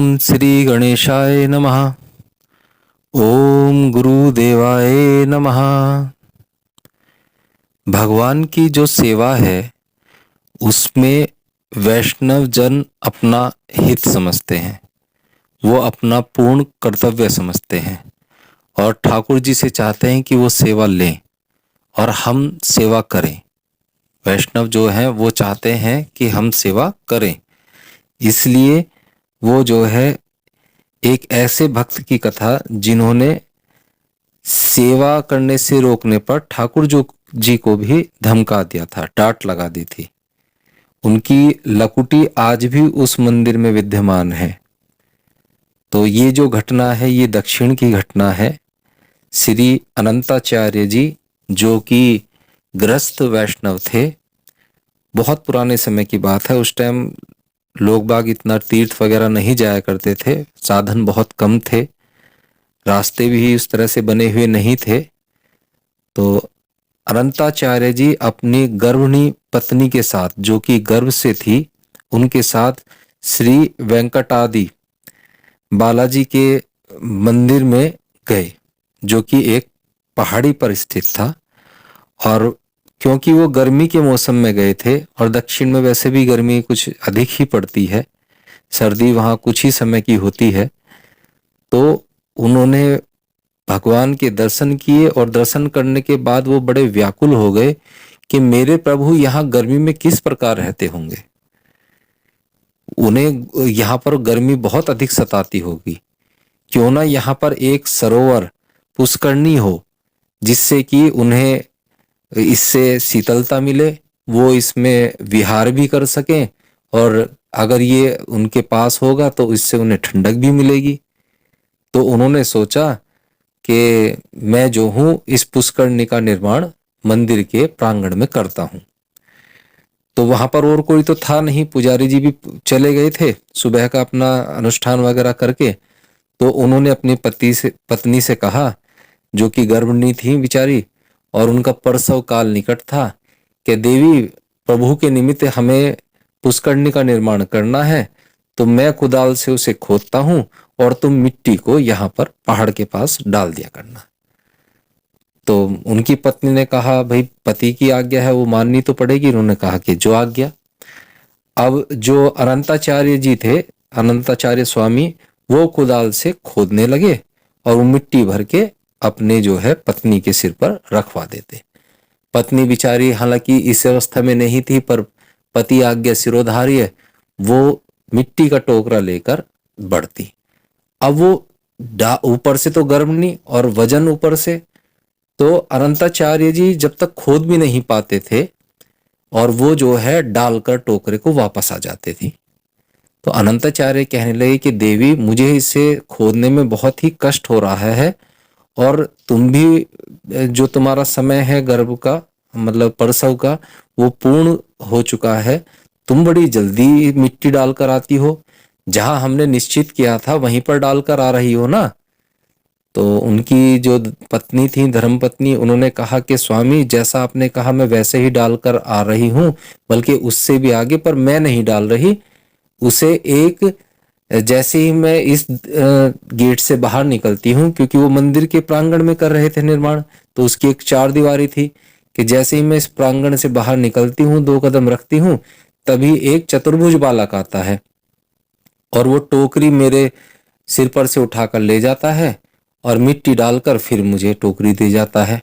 ओम श्री गणेशाय नमः। ओम गुरुदेवाय नमः। भगवान की जो सेवा है उसमें वैष्णव जन अपना हित समझते हैं, वो अपना पूर्ण कर्तव्य समझते हैं और ठाकुर जी से चाहते हैं कि वो सेवा लें और हम सेवा करें। वैष्णव जो हैं वो चाहते हैं कि हम सेवा करें, इसलिए वो जो है एक ऐसे भक्त की कथा जिन्होंने सेवा करने से रोकने पर ठाकुर जी को भी धमका दिया था, डांट लगा दी थी। उनकी लकुटी आज भी उस मंदिर में विद्यमान है। तो ये जो घटना है ये दक्षिण की घटना है। श्री अनंताचार्य जी जो कि गृहस्थ वैष्णव थे, बहुत पुराने समय की बात है। उस टाइम लोग बाग इतना तीर्थ वगैरह नहीं जाया करते थे, साधन बहुत कम थे, रास्ते भी उस तरह से बने हुए नहीं थे। तो अनंताचार्य जी अपनी गर्भिणी पत्नी के साथ, जो कि गर्भ से थी, उनके साथ श्री वेंकटादि बालाजी के मंदिर में गए, जो कि एक पहाड़ी पर स्थित था। और क्योंकि वो गर्मी के मौसम में गए थे और दक्षिण में वैसे भी गर्मी कुछ अधिक ही पड़ती है, सर्दी वहाँ कुछ ही समय की होती है, तो उन्होंने भगवान के दर्शन किए और दर्शन करने के बाद वो बड़े व्याकुल हो गए कि मेरे प्रभु यहाँ गर्मी में किस प्रकार रहते होंगे। उन्हें यहाँ पर गर्मी बहुत अधिक सताती होगी, क्यों ना यहाँ पर एक सरोवर पुष्करणी हो जिससे कि उन्हें इससे शीतलता मिले, वो इसमें विहार भी कर सकें और अगर ये उनके पास होगा तो इससे उन्हें ठंडक भी मिलेगी। तो उन्होंने सोचा कि मैं जो हूँ इस पुष्करणी का निर्माण मंदिर के प्रांगण में करता हूँ। तो वहां पर और कोई तो था नहीं, पुजारी जी भी चले गए थे सुबह का अपना अनुष्ठान वगैरह करके। तो उन्होंने अपनी पत्नी से कहा, जो कि गर्भिणी थी बेचारी और उनका प्रसव काल निकट था, कि देवी प्रभु के निमित्त हमें पुष्करणी का निर्माण करना है, तो मैं कुदाल से उसे खोदता हूं और तुम मिट्टी को यहाँ पर पहाड़ के पास डाल दिया करना। तो उनकी पत्नी ने कहा, भाई पति की आज्ञा है वो माननी तो पड़ेगी। उन्होंने कहा कि जो आज्ञा। अब जो अनंताचार्य जी थे, अनंताचार्य स्वामी, वो कुदाल से खोदने लगे और वो मिट्टी भर के अपने जो है पत्नी के सिर पर रखवा देते। पत्नी बिचारी हालांकि इस अवस्था में नहीं थी, पर पति आज्ञा सिरोधार्य, वो मिट्टी का टोकरा लेकर बढ़ती। अब वो ऊपर से तो गर्म नहीं और वजन ऊपर से, तो अनंताचार्य जी जब तक खोद भी नहीं पाते थे और वो जो है डालकर टोकरे को वापस आ जाते थे। तो अनंताचार्य कहने लगे कि देवी मुझे इसे खोदने में बहुत ही कष्ट हो रहा है और तुम भी जो तुम्हारा समय है गर्भ का, मतलब प्रसव का, वो पूर्ण हो चुका है। तुम बड़ी जल्दी मिट्टी डालकर आती हो, जहां हमने निश्चित किया था वहीं पर डालकर आ रही हो ना। तो उनकी जो पत्नी थी, धर्म पत्नी, उन्होंने कहा कि स्वामी जैसा आपने कहा मैं वैसे ही डालकर आ रही हूँ, बल्कि उससे भी आगे, पर मैं नहीं डाल रही उसे। एक जैसे ही मैं इस गेट से बाहर निकलती हूँ, क्योंकि वो मंदिर के प्रांगण में कर रहे थे निर्माण, तो उसकी एक चार दीवारी थी, कि जैसे ही मैं इस प्रांगण से बाहर निकलती हूँ, 2 कदम रखती हूँ, तभी एक चतुर्भुज बालक आता है और वो टोकरी मेरे सिर पर से उठाकर ले जाता है और मिट्टी डालकर फिर मुझे टोकरी दे जाता है।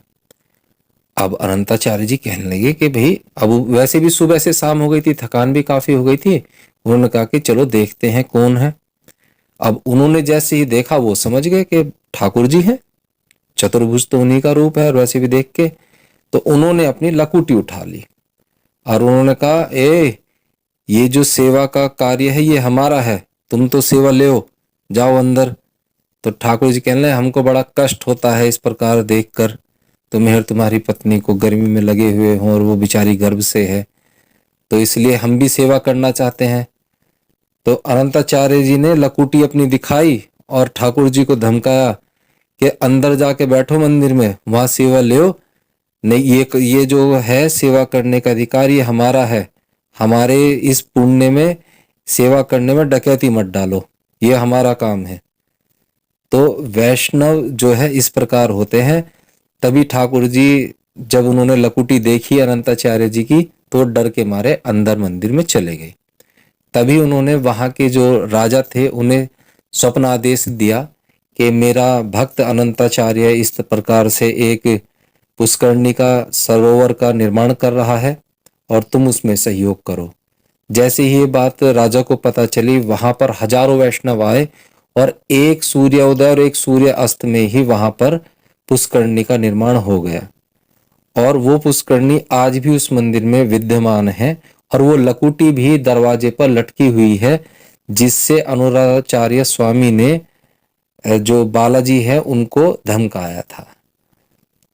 अब अनंताचार्य जी कहने लगे कि भाई अब वैसे भी सुबह से शाम हो गई थी, थकान भी काफी हो गई थी। उन्होंने कहा कि चलो देखते हैं कौन है। अब उन्होंने जैसे ही देखा वो समझ गए कि ठाकुर जी हैं, चतुर्भुज तो उन्हीं का रूप है। और वैसे भी देख के तो उन्होंने अपनी लकुटी उठा ली और उन्होंने कहा, ये जो सेवा का कार्य है ये हमारा है, तुम तो सेवा ले, जाओ अंदर। तो ठाकुर जी कहने लगे, हमको बड़ा कष्ट होता है इस प्रकार देखकर, तुम्हें और तुम्हारी पत्नी को गर्मी में लगे हुए हों और वो बेचारी गर्भ से है, तो इसलिए हम भी सेवा करना चाहते हैं। तो अनंताचार्य जी ने लकुटी अपनी दिखाई और ठाकुर जी को धमकाया कि अंदर जाके बैठो मंदिर में, वहां सेवा ले। नहीं, ये जो है सेवा करने का अधिकार ये हमारा है, हमारे इस पुण्य में सेवा करने में डकैती मत डालो। ये हमारा काम है। तो वैष्णव जो है इस प्रकार होते हैं। तभी ठाकुर जी जब उन्होंने लकुटी देखी अनंताचार्य जी की तो डर के मारे अंदर मंदिर में चले गए। तभी उन्होंने वहां के जो राजा थे उन्हें स्वप्न आदेश दिया कि मेरा भक्त अनंताचार्य इस प्रकार से एक पुष्करणी का सरोवर का निर्माण कर रहा है और तुम उसमें सहयोग करो। जैसे ही ये बात राजा को पता चली, वहां पर हजारों वैष्णव आए और एक सूर्योदय और एक सूर्य अस्त में ही वहां पर पुष्करणी का निर्माण हो गया। और वो पुष्करणी आज भी उस मंदिर में विद्यमान है और वो लकुटी भी दरवाजे पर लटकी हुई है, जिससे अनुराधाचार्य स्वामी ने जो बालाजी है उनको धमकाया था।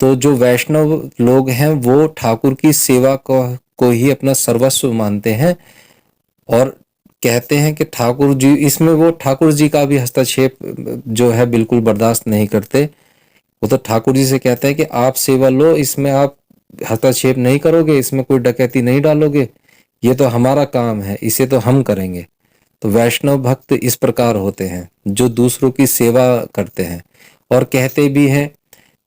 तो जो वैष्णव लोग हैं वो ठाकुर की सेवा को ही अपना सर्वस्व मानते हैं और कहते हैं कि ठाकुर जी, इसमें वो ठाकुर जी का भी हस्तक्षेप जो है बिल्कुल बर्दाश्त नहीं करते। वो तो ठाकुर जी से कहते हैं कि आप सेवा लो, इसमें आप हस्तक्षेप नहीं करोगे, इसमें कोई डकैती नहीं डालोगे, ये तो हमारा काम है, इसे तो हम करेंगे। तो वैष्णव भक्त इस प्रकार होते हैं जो दूसरों की सेवा करते हैं। और कहते भी हैं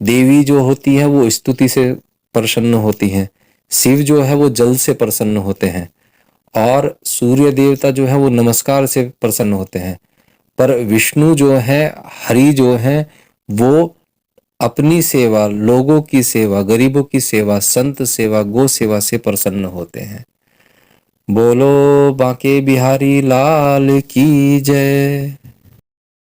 देवी जो होती है वो स्तुति से प्रसन्न होती हैं, शिव जो है वो जल से प्रसन्न होते हैं और सूर्य देवता जो है वो नमस्कार से प्रसन्न होते हैं। पर विष्णु जो है, हरि जो है, वो अपनी सेवा, लोगों की सेवा, गरीबों की सेवा, संत सेवा, गो सेवा से प्रसन्न होते हैं। बोलो बांके बिहारी लाल की जय।